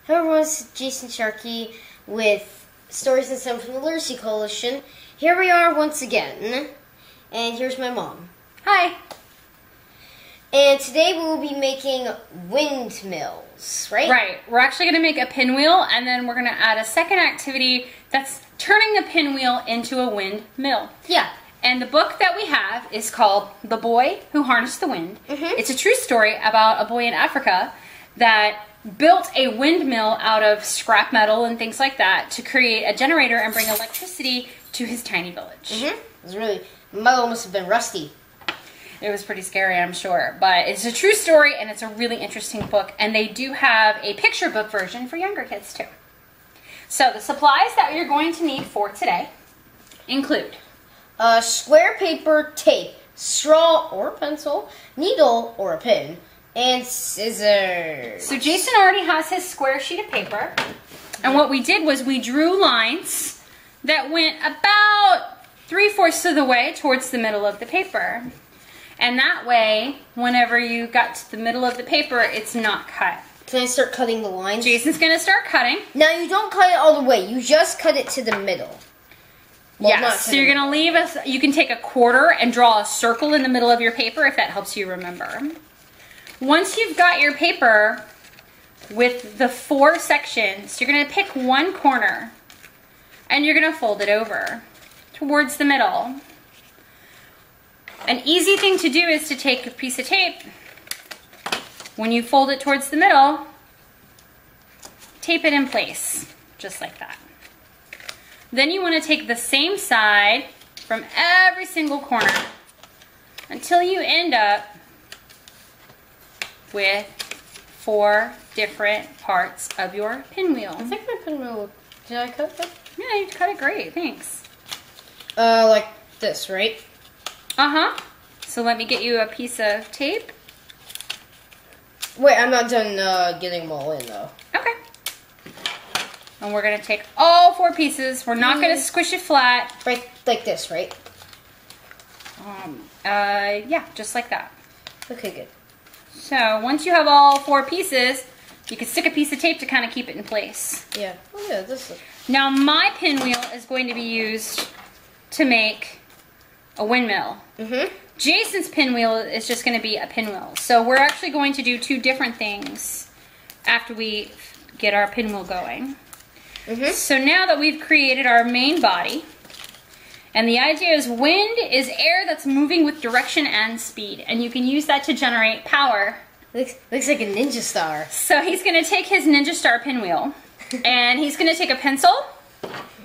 Hello everyone, it's Jacen Sharkey with Stories and Sound from the Literacy Coalition. Here we are once again, and here's my mom. Hi. And today we will be making windmills, right? Right. We're actually going to make a pinwheel, and then we're going to add a second activity that's turning the pinwheel into a windmill. Yeah. And the book that we have is called The Boy Who Harnessed the Wind. It's a true story about a boy in Africa that built a windmill out of scrap metal and things like that to create a generator and bring electricity to his tiny village. It was really, metal must have been rusty. It was pretty scary, I'm sure. But it's a true story, and it's a really interesting book. And they do have a picture book version for younger kids, too. So the supplies that you're going to need for today include Square paper, tape, straw or pencil, needle or a pin, and scissors. So Jacen already has his square sheet of paper. And what we did was we drew lines that went about 3/4 of the way towards the middle of the paper. And that way, whenever you got to the middle of the paper, it's not cut. Can I start cutting the lines? Jason's going to start cutting. Now you don't cut it all the way. You just cut it to the middle. Well, Yes, so you're going to leave us, you can take a quarter and draw a circle in the middle of your paper if that helps you remember. Once you've got your paper with the 4 sections, you're going to pick one corner and you're going to fold it over towards the middle. An easy thing to do is to take a piece of tape. When you fold it towards the middle, tape it in place, just like that. Then you want to take the same side from every single corner until you end up with 4 different parts of your pinwheel. I think my pinwheel, did I cut that? Yeah, you cut it great, thanks. Like this, right? Uh-huh. So let me get you a piece of tape. Wait, I'm not done getting them all in, though. Okay. And we're going to take all 4 pieces. We're not going to squish it flat. Right, like this, right? Yeah, just like that. Okay, good. So once you have all 4 pieces, you can stick a piece of tape to kind of keep it in place. Yeah. Oh, yeah, this is... Now my pinwheel is going to be used to make a windmill. Jason's pinwheel is just going to be a pinwheel. So we're actually going to do 2 different things after we get our pinwheel going. So now that we've created our main body, and the idea is wind is air that's moving with direction and speed, and you can use that to generate power. Looks like a ninja star. So he's going to take his ninja star pinwheel, and he's going to take a pencil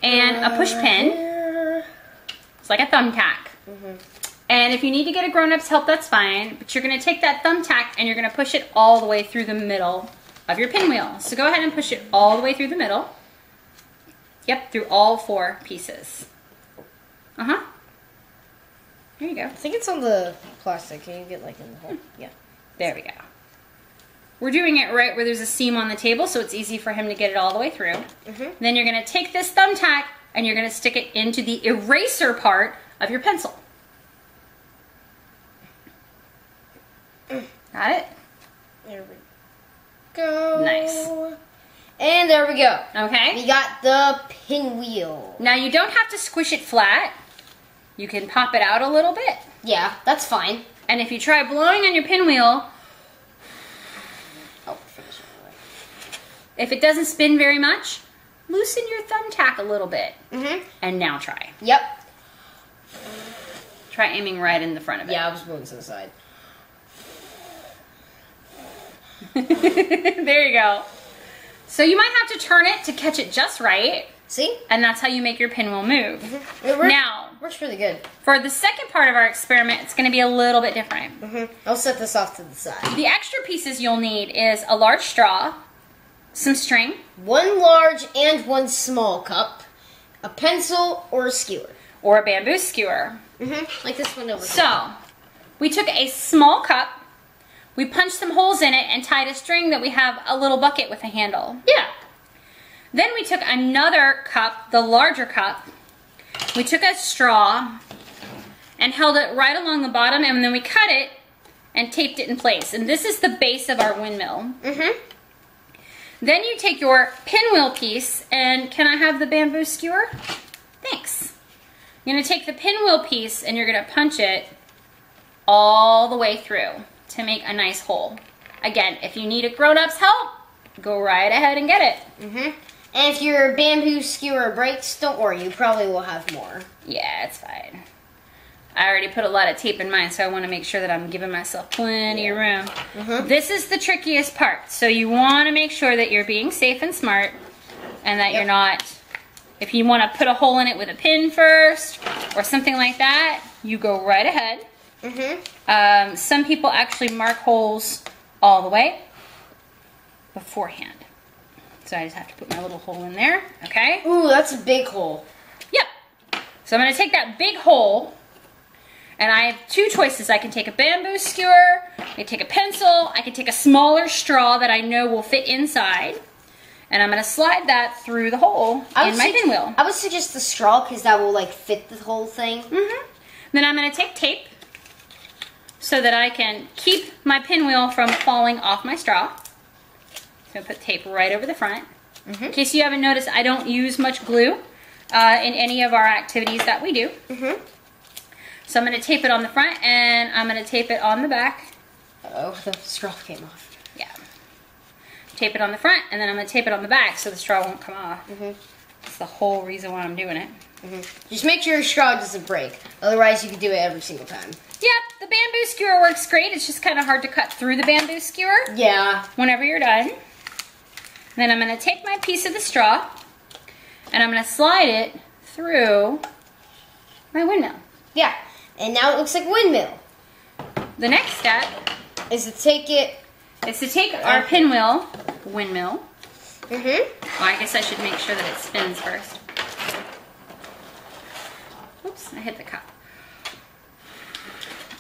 and a pushpin. It's like a thumbtack. And if you need to get a grown-up's help, that's fine. But you're going to take that thumbtack and you're going to push it all the way through the middle of your pinwheel. So go ahead and push it all the way through the middle. Yep, through all 4 pieces. There you go. I think it's on the plastic. Can you get like in the hole? Yeah. There we go. We're doing it right where there's a seam on the table, so it's easy for him to get it all the way through. Then you're going to take this thumbtack and you're going to stick it into the eraser part of your pencil. Got it? There we go. Nice. And there we go. Okay. We got the pinwheel. Now you don't have to squish it flat. You can pop it out a little bit. Yeah, that's fine. And if you try blowing on your pinwheel, if it doesn't spin very much, loosen your thumbtack a little bit. And now try. Yep. Try aiming right in the front of it. Yeah, I was moving to the side. There you go. So you might have to turn it to catch it just right. See? And that's how you make your pinwheel move. It works, Now, works really good. for the second part of our experiment, it's going to be a little bit different. I'll set this off to the side. The extra pieces you'll need is a large straw, some string, 1 large and 1 small cup, a pencil or a skewer. or a bamboo skewer. Like this one over here. So, we took a small cup, we punched some holes in it and tied a string that we have a little bucket with a handle. Yeah. Then we took another cup, the larger cup, we took a straw and held it right along the bottom, and then we cut it and taped it in place. And this is the base of our windmill. Then you take your pinwheel piece, and can I have the bamboo skewer? Thanks. You're gonna take the pinwheel piece and you're gonna punch it all the way through to make a nice hole. Again, if you need a grown-up's help, go right ahead and get it. And if your bamboo skewer breaks, don't worry, you probably will have more. Yeah, it's fine. I already put a lot of tape in mine, so I want to make sure that I'm giving myself plenty of room. This is the trickiest part, so you want to make sure that you're being safe and smart, and that you're not, if you want to put a hole in it with a pin first, or something like that, you go right ahead. Some people actually mark holes all the way beforehand. So I just have to put my little hole in there, okay? Ooh, that's a big hole. Yep. So I'm going to take that big hole, and I have two choices. I can take a bamboo skewer, I can take a pencil, I can take a smaller straw that I know will fit inside, and I'm going to slide that through the hole in my pinwheel. I would suggest the straw because that will like fit the whole thing. Then I'm going to take tape so that I can keep my pinwheel from falling off my straw. So I'm going to put tape right over the front. In case you haven't noticed, I don't use much glue in any of our activities that we do. So I'm going to tape it on the front, and I'm going to tape it on the back. Oh, the straw came off. Yeah. Tape it on the front, and then I'm going to tape it on the back so the straw won't come off. That's the whole reason why I'm doing it. Just make sure your straw doesn't break. Otherwise, you can do it every single time. Yep, the bamboo skewer works great. It's just kind of hard to cut through the bamboo skewer. Yeah. Whenever you're done. Then I'm going to take my piece of the straw, and I'm going to slide it through my windmill. Yeah, and now it looks like a windmill. The next step is to take it. Is to take our pinwheel, windmill. Well, I guess I should make sure that it spins first. Oops, I hit the cup.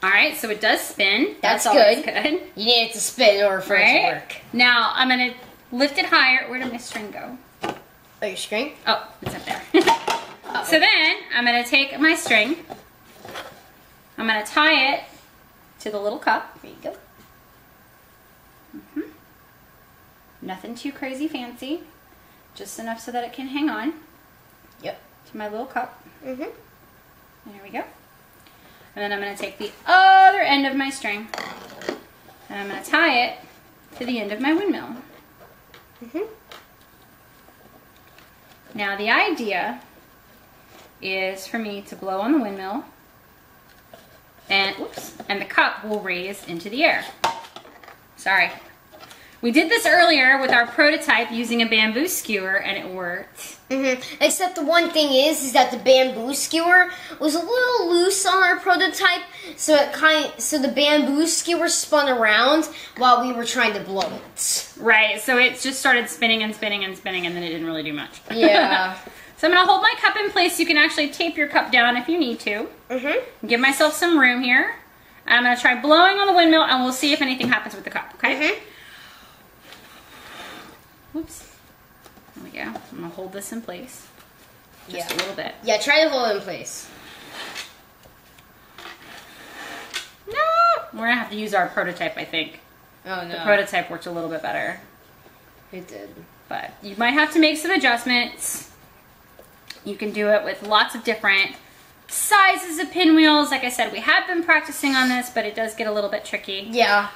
All right, so it does spin. That's always good. good. You need it to spin in order for it to work. Now I'm going to lift it higher. Where did my string go? Oh, your string? Oh, it's up there. So then I'm going to take my string. I'm going to tie it to the little cup. There you go. Nothing too crazy fancy. Just enough so that it can hang on. Yep. To my little cup. There we go. And then I'm going to take the other end of my string, and I'm going to tie it to the end of my windmill. Now the idea is for me to blow on the windmill, and the cup will raise into the air. Sorry. We did this earlier with our prototype using a bamboo skewer, and it worked. Except the one thing is that the bamboo skewer was a little loose on our prototype, so the bamboo skewer spun around while we were trying to blow it. Right, so it just started spinning and spinning and spinning, and then it didn't really do much. Yeah. So I'm going to hold my cup in place. You can actually tape your cup down if you need to. Give myself some room here. I'm going to try blowing on the windmill, and we'll see if anything happens with the cup, okay? Oops. There we go. I'm going to hold this in place. Just a little bit. Yeah, try to hold it in place. No! We're going to have to use our prototype, I think. Oh, no. The prototype worked a little bit better. It did. But you might have to make some adjustments. You can do it with lots of different sizes of pinwheels. Like I said, we have been practicing on this, but it does get a little bit tricky. Yeah.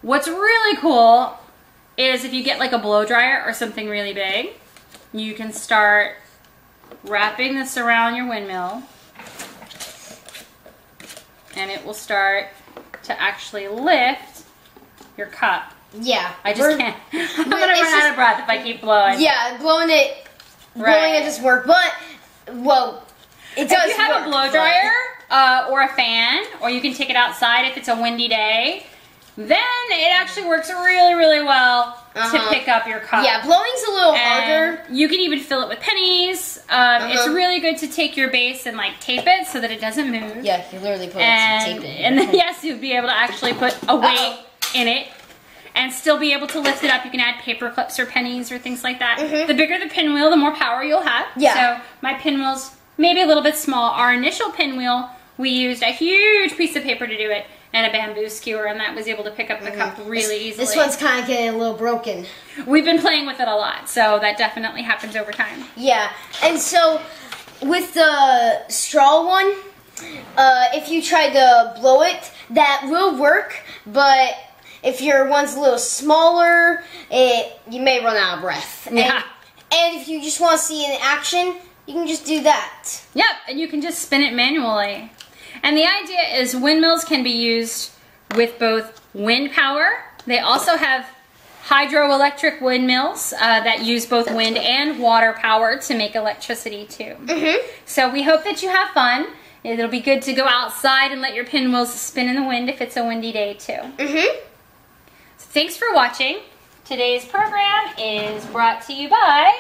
What's really cool is if you get like a blow dryer or something really big, you can start wrapping this around your windmill, and it will start to actually lift your cup. Yeah. I just can't. I'm going to run out of breath if I keep blowing. Yeah, blowing it doesn't work, but, well, it does work. If you have a blow dryer or a fan, or you can take it outside if it's a windy day, then it actually works really, really well to pick up your cup. Yeah, blowing's a little harder. You can even fill it with pennies. It's really good to take your base and like tape it so that it doesn't move. Yeah, you literally put some tape in it. And then yes, you'd be able to actually put a weight in it and still be able to lift it up. You can add paper clips or pennies or things like that. The bigger the pinwheel, the more power you'll have. Yeah. So my pinwheel's maybe a little bit small. Our initial pinwheel we used a huge piece of paper to do it and a bamboo skewer, and that was able to pick up the cup really easily. This one's kind of getting a little broken. We've been playing with it a lot, so that definitely happens over time. Yeah, and so with the straw one, if you try to blow it, that will work, but if your one's a little smaller, you may run out of breath. Yeah. And if you just want to see it in action, you can just do that. Yep, and you can just spin it manually. And the idea is windmills can be used with both wind power. They also have hydroelectric windmills that use both wind and water power to make electricity too. So we hope that you have fun. It'll be good to go outside and let your pinwheels spin in the wind if it's a windy day too. So thanks for watching. Today's program is brought to you by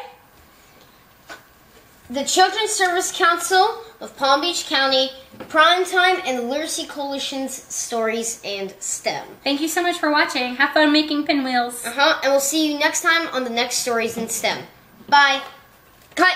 the Children's Service Council of Palm Beach County, Primetime, and the Literacy Coalition's Stories and STEM. Thank you so much for watching. Have fun making pinwheels. And we'll see you next time on the next Stories in STEM. Bye. Cut.